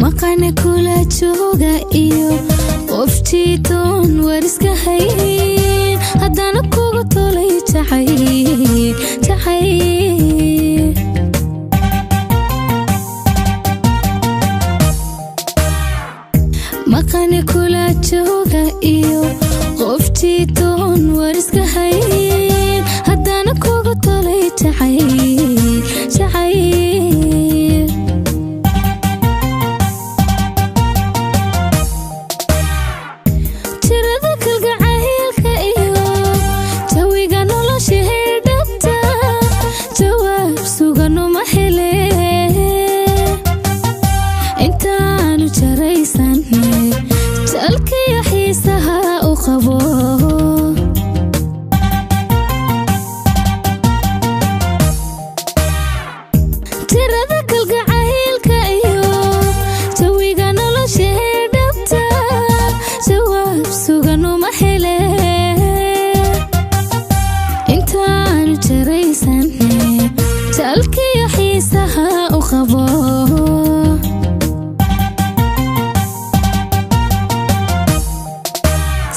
maqana kula jooga iyo qoftii doon wariska hayn haddana kugu tolay jacayl maqana kula jooga iyo qoftii doon wariska hayn haddana kugu tolay jacayl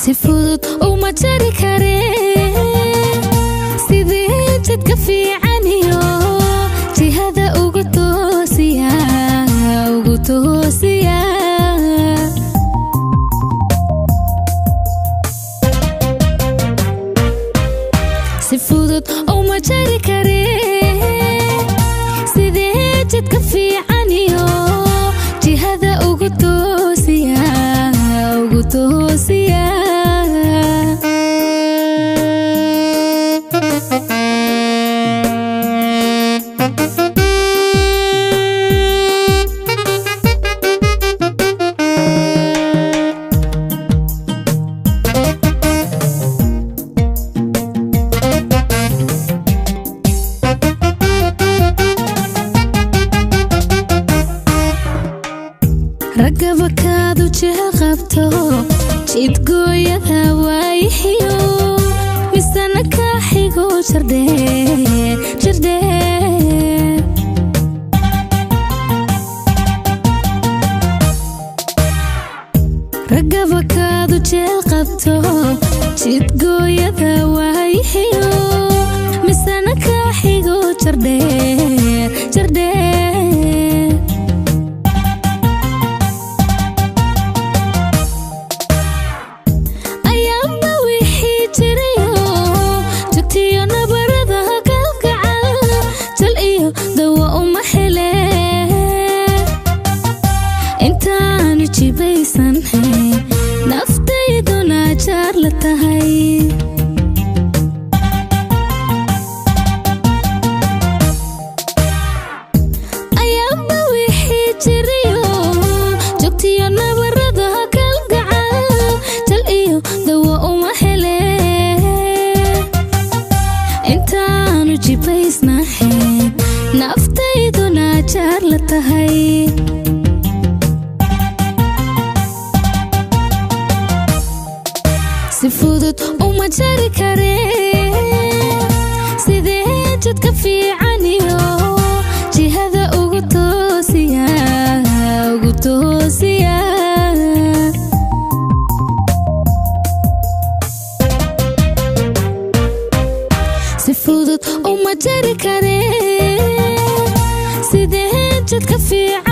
si fudud uma jari kareen sidee jidka fiican iyo jihada ugu toosiya si fudud uma jari kareen sidee jidka fiican iyo jihada ugu toosiya ragaba kaadu jeeqabto jidgooyada waayihiyo misana ka xigo jardee ragaba kaadu jeeqabto jidgooyada waayihiyo misana ka xigo jardee naftayduna jaar la tahay ayaanba wixii jiriyo joogtiyo nabarada kalgacal jal iyo dawo uma hele intaanu jibaysnahayn naftayduna jaar la tahay si fudud uma jari kareen sidee jidka fiican iyo jihada ugu toosiya si fudud uma jari kareen sidee jidka fiican